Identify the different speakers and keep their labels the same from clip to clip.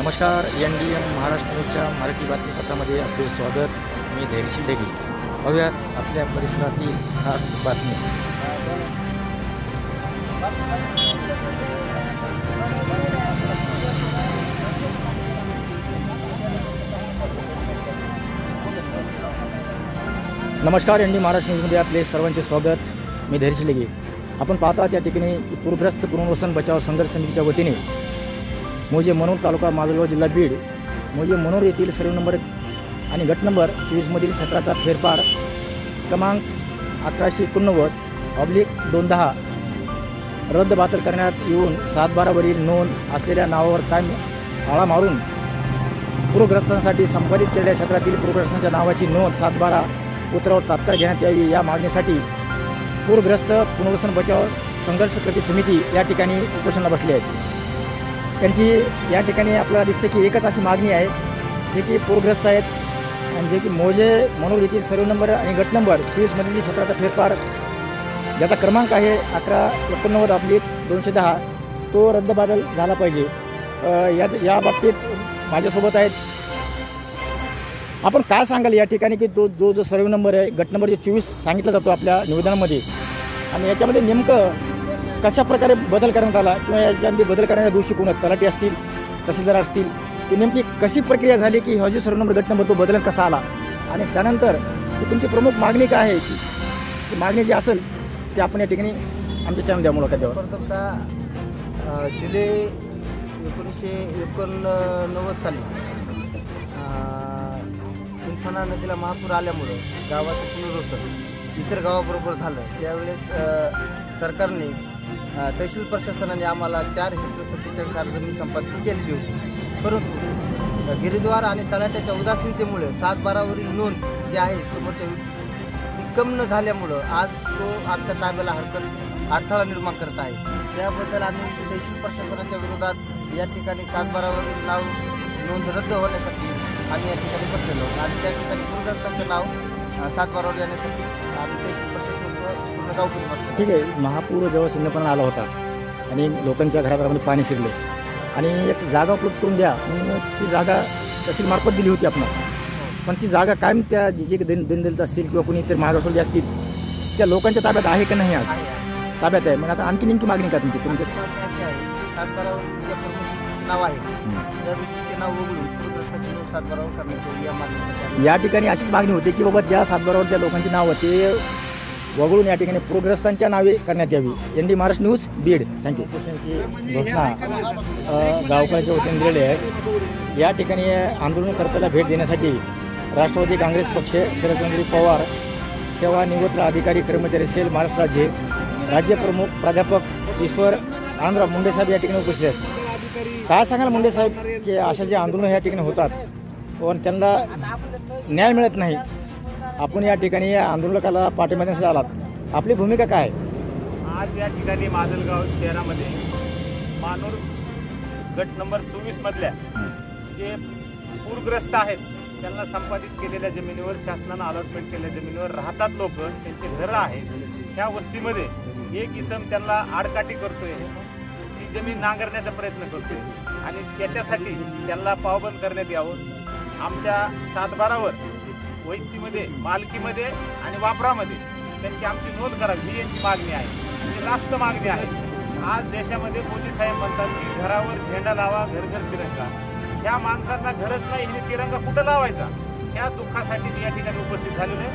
Speaker 1: नमस्कार, NDM महाराष्ट्र न्यूजच्या मराठी बातमीपत्रामध्ये आपले स्वागत। मी धैर्यशील ढेगे। पाहूयात आपल्या परिसरातील खास बातमी। नमस्कार, NDM महाराष्ट्र न्यूजमध्ये आपले सर्वांचे स्वागत। मी धैर्यशील ढेगे। आपण पाहता त्या ठिकाणी पूरग्रस्त पुनर्वसन बचाव संघर्ष समितीच्या वतीने मोजे मनोर तालुका माजलगाव जिल्हा बीड मोजे मनोर येथील सर्व नंबर आणि गट नंबर 24 मधील क्षेत्राचा फेरफार क्रमांक 1189/210 रद्दबातल करण्यात येऊन 7/12 वरील नोंद असलेल्या नावावर कायम आळा मारून पूरग्रस्तांसाठी संपादित केलेल्या क्षेत्रातील पूरग्रस्तांच्या नावाची नोंद 7/12 उतरावर तात्काळ घेण्यात यावी या मागणीसाठी पूरग्रस्त पुनर्वसन बचाव संघर्ष कृती समिती या ठिकाणी उपोषणाला बसली आहे। त्यांची या ठिकाणी आपल्याला दिसते की एकच अशी मागणी आहे जे की पूरग्रस्त आहेत आणि जे की मोजे मनोर येथील सर्व नंबर आणि गट नंबर 24 मधील क्षेत्राचा फेरफार ज्याचा क्रमांक आहे 1189/210 तो रद्दबातल झाला पाहिजे। या बाबतीत माझ्यासोबत आहेत। आपण काय सांगाल या ठिकाणी की जो सर्व नंबर आहे गट नंबर 24 सांगितला जातो आपल्या निवेदनामध्ये आणि याच्यामध्ये नेमकं कशा प्रकारे बदल करण्यात आला किंवा याच्यामध्ये बदल करण्याच्या दोषी कोण तलाठी असतील तहसीलदार असतील की नेमकी कशी प्रक्रिया झाली की हा जो सर्व नंबर गट नंबर तो बदलत कसा आला आणि त्यानंतर तुमची प्रमुख मागणी काय आहे की मागणी जी असेल ते आपण या ठिकाणी आमच्या चॅनल द्या मुलाखतीवर।
Speaker 2: जुलै 1989 साली सिंफना नदीला महापूर आल्यामुळं गावाचं पुनर्वसन इतर गावाबरोबर झालं। त्यावेळेस सरकारने तहसील प्रशासनाने आम्हाला 4 हेक्टर 47 जमीन संपादित केलेली होती, परंतु गिरीद्वार आणि तलाट्याच्या उदासीनतेमुळे 7/12 वरील नोंद जी आहे समोरच्या ती कम न झाल्यामुळं आज तो आमच्या ताब्याला अडथळा निर्माण करत आहे। त्याबद्दल आम्ही तहसील प्रशासनाच्या विरोधात या ठिकाणी 7/12 वरील नाव नोंद रद्द होण्यासाठी आम्ही या ठिकाणी बसलेलो आणि त्या ठिकाणी पूरग्रस्तांचं नाव 7/12 वर येण्यासाठी आम्ही तहसील प्रशासनाचं पूर्ण गाव करून बसलो।
Speaker 1: ठीक आहे, महापूर जेव्हा सिंधपणा आला होता आणि लोकांच्या घराघरामध्ये पाणी शिरले आणि एक जागा उपलब्ध करून द्या म्हणून ती जागा तहसील मार्फत दिली होती आपणास, पण ती जागा कायम त्या जे दलित असतील किंवा कोणी इतर महाराष्ट्र असतील त्या लोकांच्या ताब्यात आहे का नाही? आज ताब्यात आहे। मग आता आणखी नेमकी मागणी का तुमची?
Speaker 2: तुमच्या 7/12 वर जे प्रमुख नाव आहे त्या व्यक्तीचे नाव वगळून पूरग्रस्ताचे नाव 7/12 वर करण्यात येईल या मागणीसाठी
Speaker 1: या ठिकाणी अशीच मागणी होती की बाबा ज्या 7/12 वर ज्या लोकांची नावं ते वगळून या ठिकाणी पूरग्रस्तांच्या नावे करण्यात यावी। ND Maharashtra news Beed. Thank you. घोषणा गावकऱ्यांच्या वतीने दिलेली आहे। या ठिकाणी आंदोलनकर्त्याला भेट देण्यासाठी राष्ट्रवादी काँग्रेस पक्ष, शरदचंद्र पवार, सेवानिवृत्त अधिकारी कर्मचारी सेल महाराष्ट्र राज्य प्रमुख प्राध्यापक ईश्वर आंध्र मुंडे साहेब या ठिकाणी उपस्थित आहेत। काय सांगाल मुंडे साहेब की अशा जे आंदोलन या ठिकाणी होतात पण त्यांना न्याय मिळत नाही, आपण या ठिकाणी या आंदोलकाला पाठिंबा देण्यासाठी आलात, आपली भूमिका काय?
Speaker 3: आज या ठिकाणी माजलगाव शहरामध्ये मानूर गट नंबर 24 मधल्या जे पूरग्रस्त आहेत त्यांना संपादित केलेल्या जमिनीवर शासनानं अलॉटमेंट केलेल्या जमिनीवर राहतात लोक, त्यांचे घरं आहेत। ह्या वस्तीमध्ये एक इसम त्यांना आडकाठी करतोय, ती जमीन नांगरण्याचा प्रयत्न करतोय आणि त्याच्यासाठी त्यांना पावबंद करण्यात यावं। आमच्या 7/12 वर वैयक्तीमध्ये, मालकीमध्ये आणि वापरामध्ये त्यांची आमची नोंद करावी ही यांची मागणी आहे, ही रास्त मागणी आहे। आज देशामध्ये मोदी साहेब म्हणतात की घरावर झेंडा लावा, घर घर तिरंगा। ह्या माणसांना घरच नाही, हिने तिरंगा कुठं लावायचा? ह्या दुःखासाठी मी या ठिकाणी उपस्थित झालेलो आहे।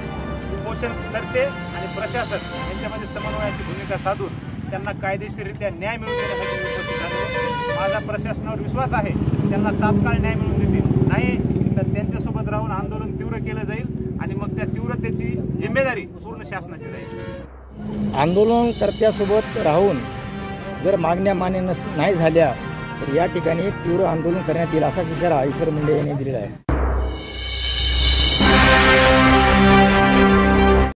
Speaker 3: उपोषण करते आणि प्रशासन यांच्यामध्ये समन्वयाची भूमिका साधून त्यांना कायदेशीररित्या न्याय मिळवून देण्यासाठी उपस्थित झालेलो आहे। माझा प्रशासनावर विश्वास आहे, त्यांना तात्काळ न्याय मिळवून देतील, नाही तर त्यांच्यासोबत राहून आंदोलन तीव्र केलं जाईल आणि मग त्या तीव्रतेची जिम्मेदारी पूर्ण शासनाची राहील।
Speaker 1: आंदोलनकर्त्यासोबत राहून जर मागण्या मान्य नाही झाल्या तर या ठिकाणी तीव्र आंदोलन करण्यात येईल असा इशारा ईश्वर मुंडे यांनी दिलेला आहे।